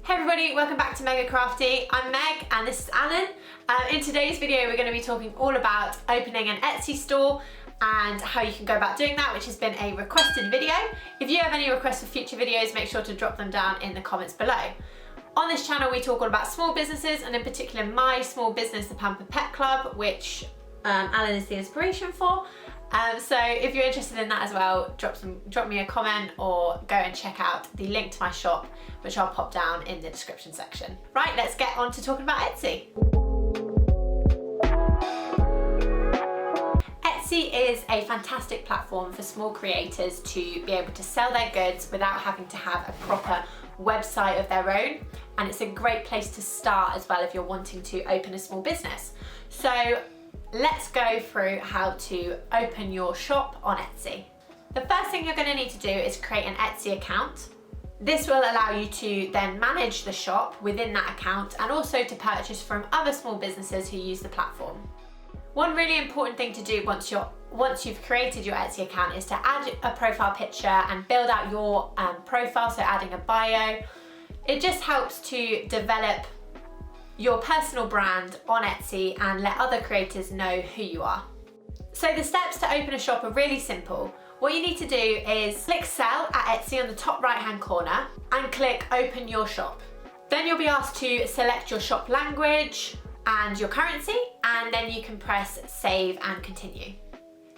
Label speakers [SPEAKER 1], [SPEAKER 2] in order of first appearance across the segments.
[SPEAKER 1] Hey everybody, welcome back to Megacrafty. I'm Meg and this is Alan. In today's video we're going to be talking all about opening an Etsy store and how you can go about doing that, which has been a requested video. If you have any requests for future videos, make sure to drop them down in the comments below. On this channel we talk all about small businesses, and in particular my small business, the Pampered Pet Club, which Alan is the inspiration for. So if you're interested in that as well, drop me a comment or go and check out the link to my shop, which I'll pop down in the description section. Right, let's get on to talking about Etsy. Etsy is a fantastic platform for small creators to be able to sell their goods without having to have a proper website of their own, and it's a great place to start as well if you're wanting to open a small business. So let's go through how to open your shop on Etsy. The first thing you're going to need to do is create an Etsy account. This will allow you to then manage the shop within that account and also to purchase from other small businesses who use the platform. One really important thing to do once you've created your Etsy account is to add a profile picture and build out your profile, so adding a bio. It just helps to develop your personal brand on Etsy and let other creators know who you are. So the steps to open a shop are really simple. What you need to do is click Sell at Etsy on the top right hand corner and click Open Your Shop. Then you'll be asked to select your shop language and your currency, and then you can press Save and Continue.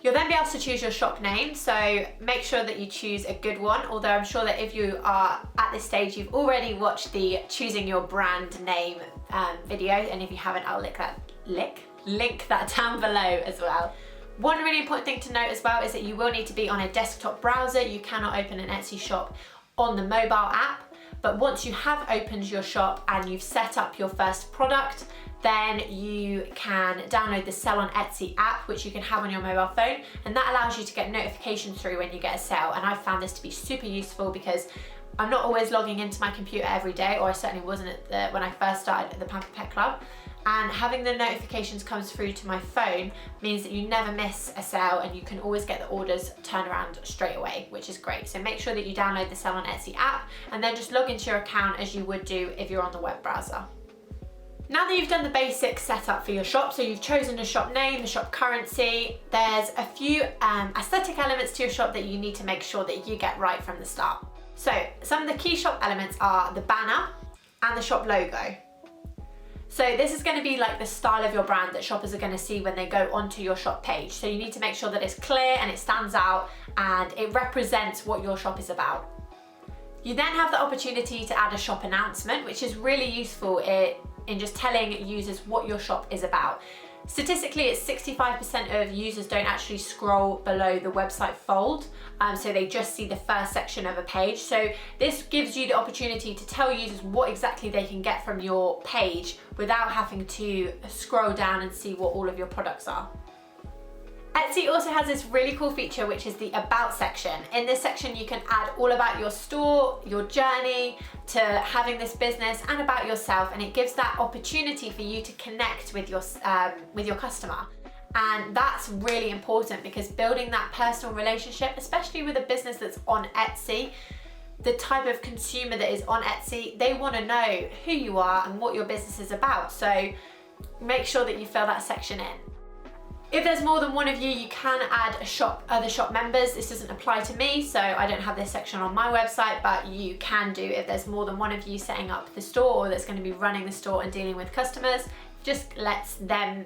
[SPEAKER 1] You'll then be asked to choose your shop name, so make sure that you choose a good one, although I'm sure that if you are at this stage, you've already watched the choosing your brand name video, and if you haven't, I'll link that down below as well. One really important thing to note as well is that you will need to be on a desktop browser. You cannot open an Etsy shop on the mobile app, but once you have opened your shop and you've set up your first product, then you can download the Sell on Etsy app, which you can have on your mobile phone, and that allows you to get notifications through when you get a sale. And I've found this to be super useful because I'm not always logging into my computer every day, or I certainly wasn't when I first started at the Pampered Pet Club. And having the notifications comes through to my phone means that you never miss a sale and you can always get the orders turned around straight away, which is great. So make sure that you download the Sell on Etsy app and then just log into your account as you would do if you're on the web browser. Now that you've done the basic setup for your shop, so you've chosen the shop name, the shop currency, there's a few aesthetic elements to your shop that you need to make sure that you get right from the start. So some of the key shop elements are the banner and the shop logo. So this is going to be like the style of your brand that shoppers are going to see when they go onto your shop page. So you need to make sure that it's clear and it stands out and it represents what your shop is about. You then have the opportunity to add a shop announcement, which is really useful in just telling users what your shop is about. Statistically, it's 65% of users don't actually scroll below the website fold, so they just see the first section of a page. So this gives you the opportunity to tell users what exactly they can get from your page without having to scroll down and see what all of your products are. Etsy also has this really cool feature, which is the About section. In this section, you can add all about your store, your journey to having this business, and about yourself, and it gives that opportunity for you to connect with your customer. And that's really important because building that personal relationship, especially with a business that's on Etsy, the type of consumer that is on Etsy, they want to know who you are and what your business is about. So make sure that you fill that section in. If there's more than one of you, you can add other shop members. This doesn't apply to me, so I don't have this section on my website, but you can do if there's more than one of you setting up the store or that's going to be running the store and dealing with customers. Just lets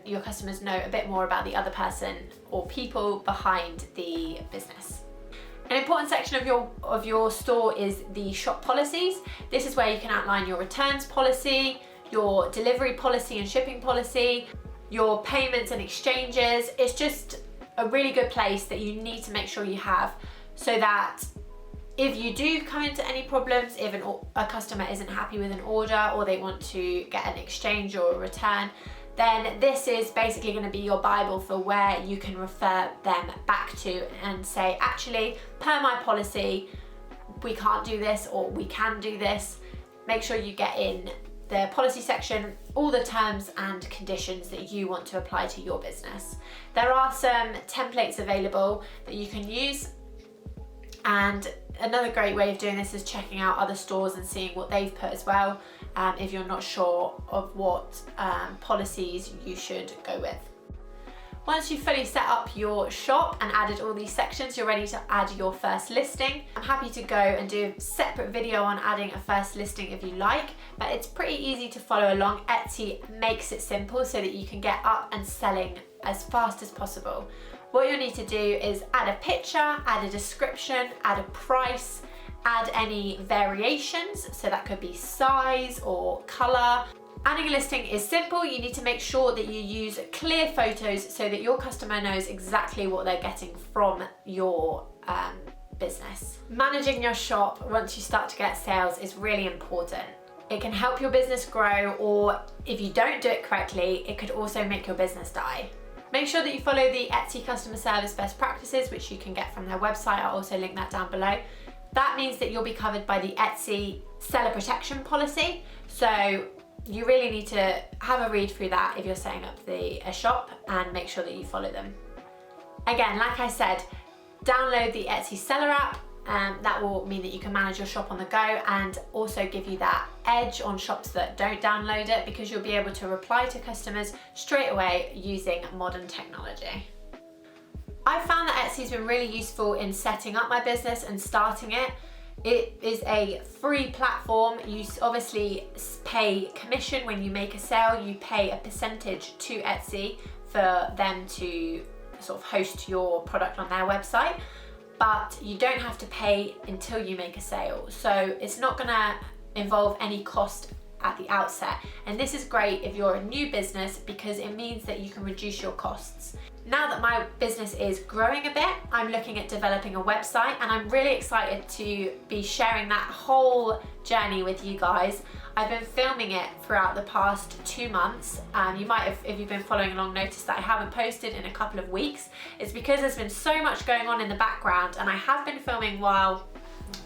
[SPEAKER 1] your customers know a bit more about the other person or people behind the business. An important section of your store is the shop policies. This is where you can outline your returns policy, your delivery policy and shipping policy, your payments and exchanges. It's just a really good place that you need to make sure you have, so that if you do come into any problems, if a customer isn't happy with an order or they want to get an exchange or a return, then this is basically going to be your Bible for where you can refer them back to and say, actually, per my policy, we can't do this or we can do this. Make sure you get in the policy section all the terms and conditions that you want to apply to your business. There are some templates available that you can use, and another great way of doing this is checking out other stores and seeing what they've put as well, if you're not sure of what policies you should go with. Once you've fully set up your shop and added all these sections, you're ready to add your first listing. I'm happy to go and do a separate video on adding a first listing if you like, but it's pretty easy to follow along. Etsy makes it simple so that you can get up and selling as fast as possible. What you'll need to do is add a picture, add a description, add a price, add any variations, so that could be size or color. Adding a listing is simple. You need to make sure that you use clear photos so that your customer knows exactly what they're getting from your business. Managing your shop once you start to get sales is really important. It can help your business grow, or if you don't do it correctly, it could also make your business die. Make sure that you follow the Etsy customer service best practices, which you can get from their website. I'll also link that down below. That means that you'll be covered by the Etsy seller protection policy. So you really need to have a read through that if you're setting up a shop, and make sure that you follow them. Again, like I said, download the Etsy seller app. That will mean that you can manage your shop on the go, and also give you that edge on shops that don't download it, because you'll be able to reply to customers straight away using modern technology. I found that Etsy's been really useful in setting up my business and starting it. It is a free platform. You obviously pay commission when you make a sale. You pay a percentage to Etsy for them to sort of host your product on their website, but you don't have to pay until you make a sale. So it's not gonna involve any cost at the outset. And this is great if you're a new business, because it means that you can reduce your costs. Now that my business is growing a bit, I'm looking at developing a website, and I'm really excited to be sharing that whole journey with you guys. I've been filming it throughout the past 2 months. You might have, if you've been following along, noticed that I haven't posted in a couple of weeks. It's because there's been so much going on in the background, and I have been filming while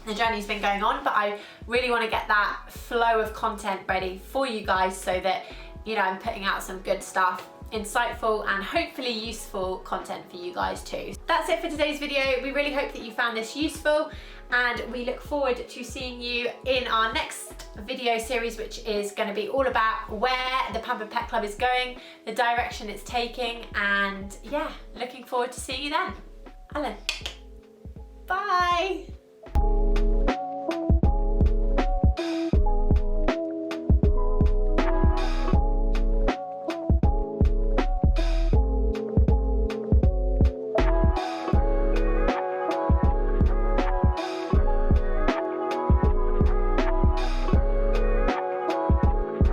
[SPEAKER 1] the journey's been going on, but I really want to get that flow of content ready for you guys, so that, you know, I'm putting out some good stuff, insightful and hopefully useful content for you guys too. That's it for today's video. We really hope that you found this useful, and we look forward to seeing you in our next video series, which is going to be all about where the Pampered Pet Club is going, the direction it's taking, and yeah, looking forward to seeing you then. Alan, bye.